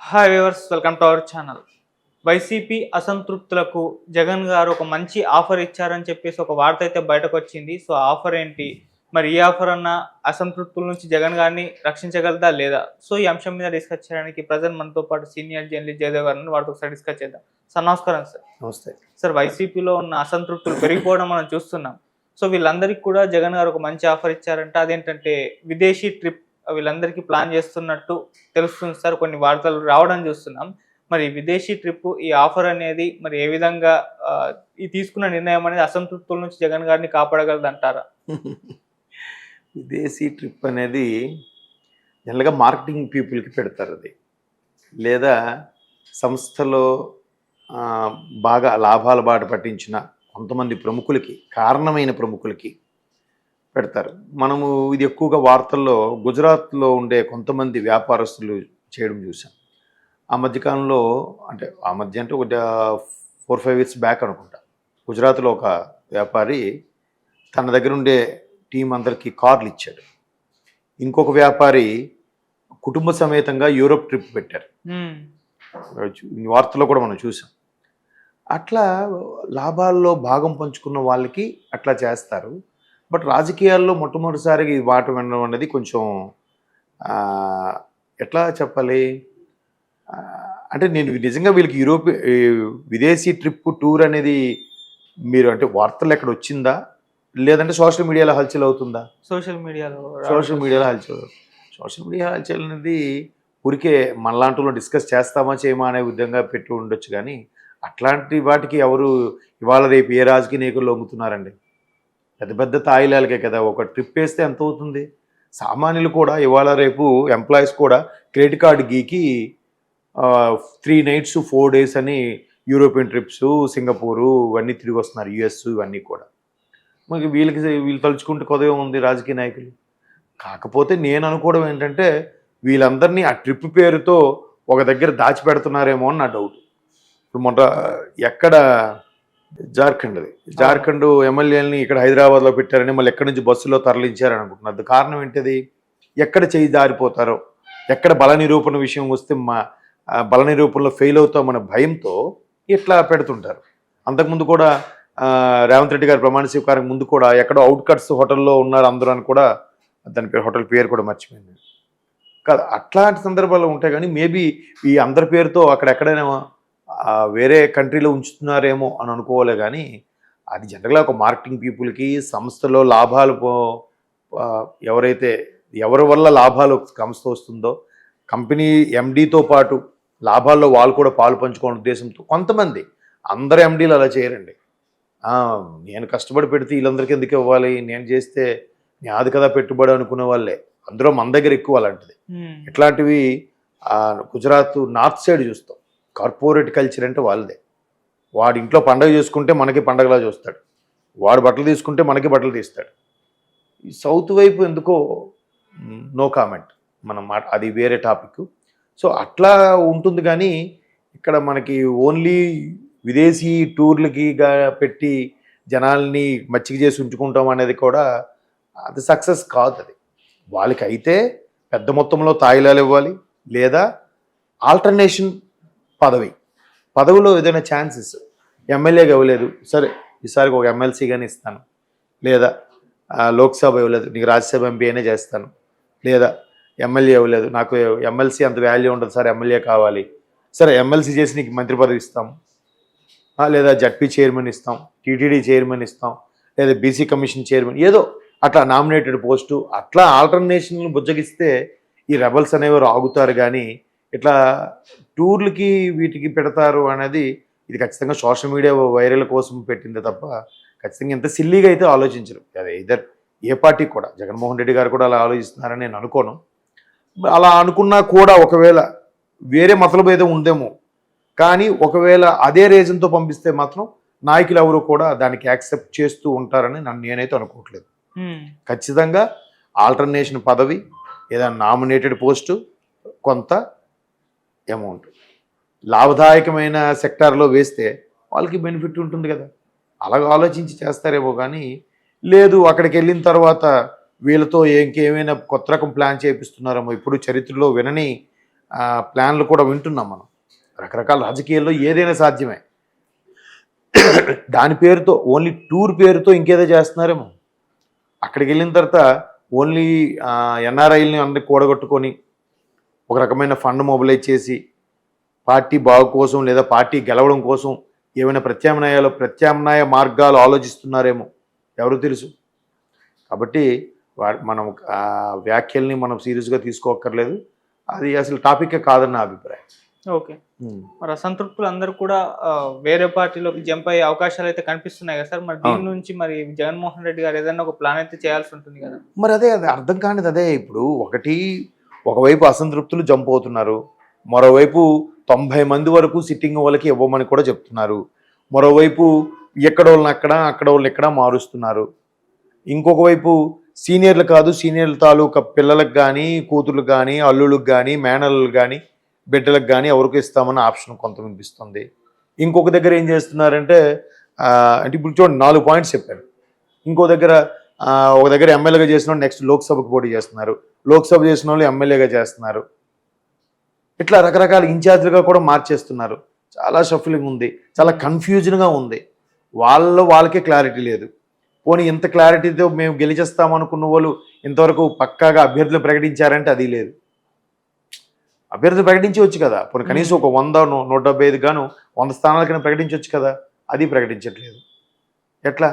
Hi viewers, welcome to our channel. YCP అసంతృప్తులకు జగన్ గారు ఒక మంచి ఆఫర్ ఇచ్చారని చెప్పేసి ఒక వార్త అయితే బయటకొచ్చింది. సో ఆఫర్ ఏంటి? మరి ఈ ఆఫర్ అన్న అసంతృప్తుల నుంచి జగన్ గారిని రక్షించగలదా లేదా? సో ఈ అంశం మీద డిస్కస్ చేయడానికి ప్రజెంట్ మనతో పాటు సీనియర్ జర్నలిస్ట్ జయదేవ్ గారు ఉన్నారు. వారితో ఒకసారి డిస్కస్ చేద్దాం. సార్ నమస్కారం సార్. నమస్తే. సార్, వైసీపీలో ఉన్న అసంతృప్తులు పెరిగిపోవడం మనం చూస్తున్నాం. సో వీళ్ళందరికీ కూడా జగన్ గారు ఒక మంచి ఆఫర్ ఇచ్చారంట. అదేంటంటే విదేశీ ట్రిప్ వీళ్ళందరికీ ప్లాన్ చేస్తున్నట్టు తెలుస్తుంది సార్. కొన్ని వార్తలు రావడం చూస్తున్నాం. మరి విదేశీ ట్రిప్ ఈ ఆఫర్ అనేది మరి ఏ విధంగా ఈ తీసుకున్న నిర్ణయం అనేది అసంతృప్తుల నుంచి జగన్ గారిని కాపాడగలదంటారా? విదేశీ ట్రిప్ అనేది జనరల్గా మార్కెటింగ్ పీపుల్కి పెడతారు. అది లేదా సంస్థలో బాగా లాభాల బాట పట్టించిన కొంతమంది ప్రముఖులకి, కారణమైన ప్రముఖులకి పెడతారు. మనము ఇది ఎక్కువగా వార్తల్లో గుజరాత్లో ఉండే కొంతమంది వ్యాపారస్తులు చేయడం చూసాం. ఆ మధ్యకాలంలో అంటే ఒక 4-5 ఇయర్స్ బ్యాక్ అనుకుంటా, గుజరాత్లో ఒక వ్యాపారి తన దగ్గర ఉండే టీం అందరికీ కార్లు ఇచ్చాడు. ఇంకొక వ్యాపారి కుటుంబ సమేతంగా యూరోప్ ట్రిప్ పెట్టారు. వార్తల్లో కూడా మనం చూసాం. అట్లా లాభాల్లో భాగం పంచుకున్న వాళ్ళకి అట్లా చేస్తారు. బట్ రాజకీయాల్లో మొట్టమొదటిసారిగా ఈ మాట వినడం అనేది కొంచెం ఎట్లా చెప్పాలి, అంటే నేను నిజంగా వీళ్ళకి విదేశీ ట్రిప్ టూర్ అనేది మీరు అంటే వార్తలు ఎక్కడ వచ్చిందా, లేదంటే సోషల్ మీడియాలో హల్చల్ అవుతుందా? సోషల్ మీడియాలో సోషల్ మీడియా హల్చల్ అనేది ఊరికే మనలాంటిలో డిస్కస్ చేస్తామా చేయమా అనే విధంగా పెట్టి ఉండొచ్చు. కానీ అట్లాంటి వాటికి ఎవరు ఇవాళ రేపు ఏ రాజకీయ నాయకులు లొంగుతున్నారండి? పెద్ద పెద్ద తాయిలాలకే కదా. ఒక ట్రిప్ వేస్తే ఎంత అవుతుంది? సామాన్యులు కూడా ఇవాళ రేపు ఎంప్లాయీస్ కూడా క్రెడిట్ కార్డు గీకి 3 nights 4 days అని యూరోపియన్ ట్రిప్స్, సింగపూరు ఇవన్నీ తిరిగి వస్తున్నారు, యుఎస్ ఇవన్నీ కూడా. మరి వీళ్ళు తలుచుకుంటే కొదవే ఉంది రాజకీయ నాయకులు. కాకపోతే నేను అనుకోవడం ఏంటంటే వీళ్ళందరినీ ఆ ట్రిప్ పేరుతో ఒక దగ్గర దాచిపెడుతున్నారేమో అని నా డౌట్. ఇప్పుడు మొన్న ఎక్కడ జార్ఖండ్ ఎమ్మెల్యేలని ఇక్కడ హైదరాబాద్లో పెట్టారని మళ్ళీ ఎక్కడి నుంచి బస్సులో తరలించారని అనుకుంటున్నారు. కారణం ఏంటిది? ఎక్కడ చేయి జారిపోతారో, ఎక్కడ బల నిరూపణ విషయం వస్తే బల నిరూపణలో ఫెయిల్ అవుతామన్న భయంతో ఇట్లా పెడుతుంటారు. అంతకుముందు కూడా రేవంత్ రెడ్డి గారి ప్రమాణ స్వీకారం ముందు కూడా ఎక్కడో అవుట్కట్స్ హోటల్లో ఉన్నారు అందరూ అని కూడా, దాని హోటల్ పేరు కూడా మర్చిపోయింది కాదు. అట్లాంటి సందర్భాలు ఉంటాయి. కానీ మేబీ ఈ అందరి పేరుతో అక్కడెక్కడైనా వేరే కంట్రీలో ఉంచుతున్నారేమో అని అనుకోవాలి. కానీ అది జనరల్గా ఒక మార్కెటింగ్ పీపుల్కి సంస్థలో లాభాలు ఎవరి వల్ల లాభాలు సంస్థ వస్తుందో కంపెనీ ఎండీతో పాటు లాభాల్లో వాళ్ళు కూడా పాలు పంచుకోవడం ఉద్దేశంతో కొంతమంది, అందరు ఎండీలు అలా చేయరండి. నేను కష్టపడి పెడితే వీళ్ళందరికీ ఎందుకు ఇవ్వాలి, నేను చేస్తే నాది కదా పెట్టుబడి అనుకునే వాళ్ళే అందులో మన దగ్గర ఎక్కువ అలాంటిది. ఇట్లాంటివి గుజరాత్ నార్త్ సైడ్ చూస్తాం. కార్పొరేట్ కల్చర్ అంటే వాళ్ళదే. వాడి ఇంట్లో పండగ చేసుకుంటే మనకి పండగలా చూస్తాడు, వాడు బట్టలు తీసుకుంటే మనకి బట్టలు తీస్తాడు. ఈ సౌత్ వైపు ఎందుకో నో కామెంట్, మనం అది వేరే టాపిక్. సో అట్లా ఉంటుంది. కానీ ఇక్కడ మనకి ఓన్లీ విదేశీ టూర్లకి పెట్టి జనాల్ని మచ్చిక చేసి ఉంచుకుంటాం అనేది కూడా అది సక్సెస్ కాదు. అది వాళ్ళకి అయితే పెద్ద మొత్తంలో తాయిలాలు ఇవ్వాలి, లేదా ఆల్టర్నేషన్ పదవిలో ఏదైనా ఛాన్సెస్. ఎమ్మెల్యేగా ఇవ్వలేదు, సరే ఈసారికి ఒక ఎమ్మెల్సీ కానీ ఇస్తాను, లేదా లోక్సభ ఇవ్వలేదు నీకు రాజ్యసభ ఎంపీ అయినా చేస్తాను, లేదా ఎమ్మెల్యే ఇవ్వలేదు నాకు ఎమ్మెల్సీ అంత వాల్యూ ఉండదు సార్, ఎమ్మెల్యే కావాలి, సరే ఎమ్మెల్సీ చేసి నీకు మంత్రి పదవి ఇస్తాం, లేదా జడ్పీ చైర్మన్ ఇస్తాం, టీటీడీ చైర్మన్ ఇస్తాం, లేదా బీసీ కమిషన్ చైర్మన్, ఏదో అట్లా నామినేటెడ్ పోస్టు, అట్లా ఆల్టర్నేషన్లు బుజ్జగిస్తే ఈ రెబల్స్ అనేవారు ఆగుతారు. కానీ ఇట్లా టూర్లకి వీటికి పెడతారు అనేది ఇది ఖచ్చితంగా సోషల్ మీడియా వైరల్ కోసం పెట్టిందే తప్ప ఖచ్చితంగా ఎంత సిల్లీగా అయితే ఆలోచించరు. అదే ఏ పార్టీ కూడా, జగన్మోహన్ రెడ్డి గారు కూడా అలా ఆలోచిస్తున్నారని నేను అనుకోను. అలా అనుకున్నా కూడా ఒకవేళ వేరే మతలభేదం ఉందేమో, కానీ ఒకవేళ అదే రీజన్తో పంపిస్తే మాత్రం నాయకులు ఎవరు కూడా దానికి యాక్సెప్ట్ చేస్తూ ఉంటారని నేనైతే అనుకోవట్లేదు. ఖచ్చితంగా ఆల్టర్నేషన్ పదవి, ఏదైనా నామినేటెడ్ పోస్టు, కొంత అమౌంట్ లాభదాయకమైన సెక్టార్లో వేస్తే వాళ్ళకి బెనిఫిట్ ఉంటుంది కదా, అలాగ ఆలోచించి చేస్తారేమో. కానీ లేదు అక్కడికి వెళ్ళిన తర్వాత వీళ్ళతో ఇంకేమైనా కొత్త రకం ప్లాన్ చేపిస్తున్నారేమో, ఇప్పుడు చరిత్రలో వినని ప్లాన్లు కూడా వింటున్నాం మనం. రకరకాల రాజకీయాల్లో ఏదైనా సాధ్యమే. దాని పేరుతో ఓన్లీ టూర్ పేరుతో ఇంకేదో చేస్తున్నారేమో. అక్కడికి వెళ్ళిన తర్వాత ఓన్లీ ఎన్ఆర్ఐల్ని అందరికి కూడగొట్టుకొని ఒక రకమైన ఫండ్ మొబిలైజ్ చేసి పార్టీ బాగు కోసం లేదా పార్టీ గెలవడం కోసం ఏమైనా ప్రత్యామ్నాయ మార్గాలు ఆలోచిస్తున్నారేమో, ఎవరు తెలుసు. కాబట్టి మనం వ్యాఖ్యల్ని మనం సీరియస్గా తీసుకోక్కర్లేదు. అది అసలు టాపికే కాదని నా అభిప్రాయం. ఓకే. మరి అసంతృప్తులు అందరూ కూడా వేరే పార్టీలోకి జంప్ అయ్యే అవకాశాలు అయితే కనిపిస్తున్నాయి కదా సార్. మరి దీని నుంచి మరి జగన్మోహన్ రెడ్డి గారు ఏదైనా ఒక ప్లాన్ అయితే చేయాల్సి ఉంటుంది కదా. మరి అదే అర్థం కానిది అదే. ఇప్పుడు ఒకవైపు అసంతృప్తులు జంప్ అవుతున్నారు, మరోవైపు 90 మంది వరకు సిట్టింగ్ వాళ్ళకి ఇవ్వమని కూడా చెప్తున్నారు. మరోవైపు ఎక్కడోళ్ళని అక్కడోళ్ళని ఇక్కడ మారుస్తున్నారు. ఇంకొక వైపు సీనియర్లు కాదు, సీనియర్ల తాలూకా పిల్లలకు కానీ, కూతుర్లకు కానీ, అల్లుళ్ళకి కానీ, మేనల్లకు కానీ, బిడ్డలకు కానీ ఎవరికి ఇస్తామన్న ఆప్షన్ కొంత వినిపిస్తుంది. ఇంకొక దగ్గర ఏం చేస్తున్నారంటే అంటే ఇప్పుడు చూడండి 4 పాయింట్స్ చెప్పారు. ఇంకో దగ్గర ఒక దగ్గర ఎమ్మెల్యేగా చేసిన వాళ్ళు నెక్స్ట్ లోక్సభకు పోటీ చేస్తున్నారు, లోక్సభ చేసిన వాళ్ళు ఎమ్మెల్యేగా చేస్తున్నారు. ఇట్లా రకరకాల ఇన్ఛార్జ్లుగా కూడా మార్చేస్తున్నారు. చాలా షఫలింగ్ ఉంది, చాలా కన్ఫ్యూజన్గా ఉంది. వాళ్ళకే క్లారిటీ లేదు. పోనీ ఇంత క్లారిటీతో మేము గెలిచేస్తామనుకున్న వాళ్ళు ఇంతవరకు పక్కాగా అభ్యర్థులు ప్రకటించారంటే అది లేదు. అభ్యర్థులు ప్రకటించవచ్చు కదా, పోనీ కనీసం ఒక 100, 175 గాను 100 స్థానాలకైనా ప్రకటించవచ్చు కదా, అది ప్రకటించట్లేదు. ఎట్లా?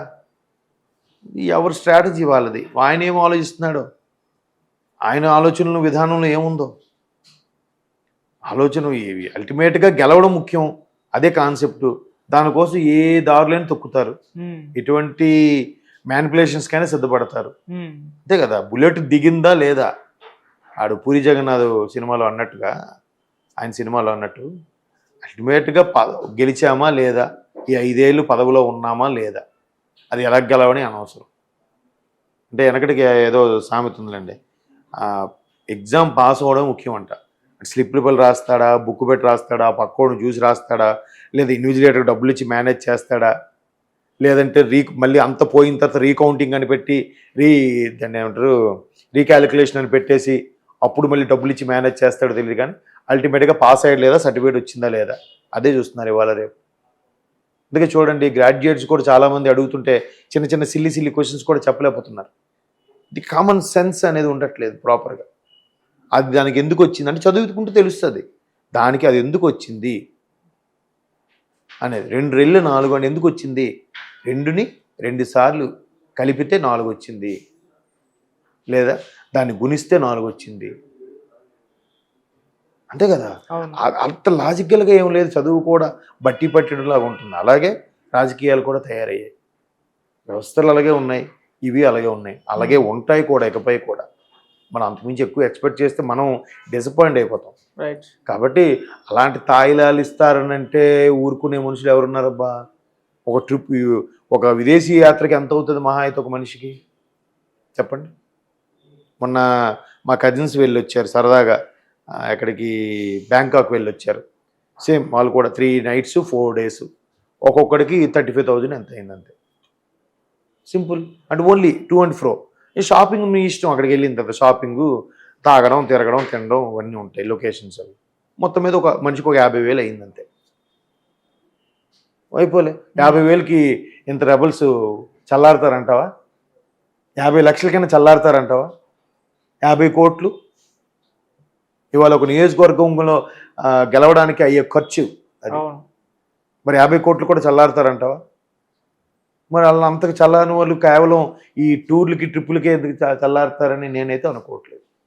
ఎవరి స్ట్రాటజీ వాళ్ళది. ఆయన ఏం ఆలోచిస్తున్నాడో, ఆయన ఆలోచనలు విధానంలో ఏముందో. ఆలోచన అల్టిమేట్గా గెలవడం ముఖ్యం, అదే కాన్సెప్ట్. దానికోసం ఏ దారులైనా తొక్కుతారు, ఎటువంటి మ్యానిపులేషన్స్ కైనా సిద్ధపడతారు. అంతే కదా. బుల్లెట్ దిగిందా లేదా, ఆడు పూరి జగన్నాథ్ సినిమాలో అన్నట్టుగా, ఆయన సినిమాలో అన్నట్టు అల్టిమేట్గా గెలిచామా లేదా, ఈ 5 ఏళ్ళు పదవిలో ఉన్నామా లేదా, అది ఎలా గెలవని అనవసరం. అంటే వెనకటికి ఏదో సామెత ఉందండి, ఎగ్జామ్ పాస్ అవ్వడం ముఖ్యం అంట. స్లిప్లు రాస్తాడా, బుక్ పెట్టి రాస్తాడా, పక్కోడు చూసి రాస్తాడా, లేదా ఇన్విజిలేటర్కి డబ్బులు ఇచ్చి మేనేజ్ చేస్తాడా, లేదంటే మళ్ళీ అంత పోయిన తర్వాత రీకౌంటింగ్ అని పెట్టి దాన్ని ఏమంటారు రీకాలిక్యులేషన్ అని పెట్టేసి అప్పుడు మళ్ళీ డబ్బులు ఇచ్చి మేనేజ్ చేస్తాడో తెలియదు. కానీ అల్టిమేట్గా పాస్ అయ్యాడు లేదా, సర్టిఫికేట్ వచ్చిందా లేదా, అదే చూస్తున్నారు ఇవాళ రేపు. అందుకే చూడండి, గ్రాడ్యుయేట్స్ కూడా చాలామంది అడుగుతుంటే చిన్న చిన్న సిల్లీ క్వశ్చన్స్ కూడా చెప్పలేకపోతున్నారు. ఇది కామన్ సెన్స్ అనేది ఉండట్లేదు ప్రాపర్గా. అది దానికి ఎందుకు వచ్చింది అంటే చదువుకుంటే తెలుస్తుంది దానికి అది ఎందుకు వచ్చింది అనేది. 2 రెళ్ళు 4 అని ఎందుకు వచ్చింది, 2ని 2 సార్లు కలిపితే 4 వచ్చింది, లేదా దాన్ని గుణిస్తే 4 వచ్చింది, అంతే కదా. అంత లాజికల్గా ఏం లేదు. చదువు కూడా బట్టి పట్టడంలాగా ఉంటుంది. అలాగే రాజకీయాలు కూడా తయారయ్యాయి, వ్యవస్థలు అలాగే ఉన్నాయి, ఇవి అలాగే ఉన్నాయి, అలాగే ఉంటాయి కూడా ఇకపై కూడా. మనం అంతకుమించి ఎక్కువ ఎక్స్పెక్ట్ చేస్తే మనం డిసప్పాయింట్ అయిపోతాం. రైట్. కాబట్టి అలాంటి తాయిలాలు ఇస్తారనంటే ఊరుకునే మనుషులు ఎవరున్నారబ్బా. ఒక విదేశీ యాత్రకి ఎంత అవుతుంది మహా అయితే ఒక మనిషికి చెప్పండి. మొన్న మా కజిన్స్ వెళ్ళి వచ్చారు సరదాగా, ఎక్కడికి బ్యాంకాక్ వెళ్ళి వచ్చారు. సేమ్ వాళ్ళు కూడా 3 nights 4 days, ఒక్కొక్కడికి 35,000 ఎంత అయిందంతే. సింపుల్. అంటే only to and fro. Shopping మీ ఇష్టం, అక్కడికి వెళ్ళిన తర్వాత షాపింగ్, తాగడం, తిరగడం, తినడం ఇవన్నీ ఉంటాయి లొకేషన్స్. అవి మొత్తం మీద ఒక మనిషికి ఒక 50,000 అయిందంతే. అయిపోలే. 50,000కి ఇంత రెబల్స్ చల్లారుతారంటావా? 50 లక్షలకైనా చల్లారుతారంటావా? 50 కోట్లు ఇవాళ ఒక నియోజకవర్గంలో గెలవడానికి అయ్యే ఖర్చు అది. మరి 50 కోట్లు కూడా చల్లారుతారంటావా? మరి వాళ్ళ అంతకు చల్లారని వాళ్ళు కేవలం ఈ టూర్లకి ట్రిప్పులకే ఎందుకు చల్లారుతారని నేనైతే అనుకోవట్లేదు.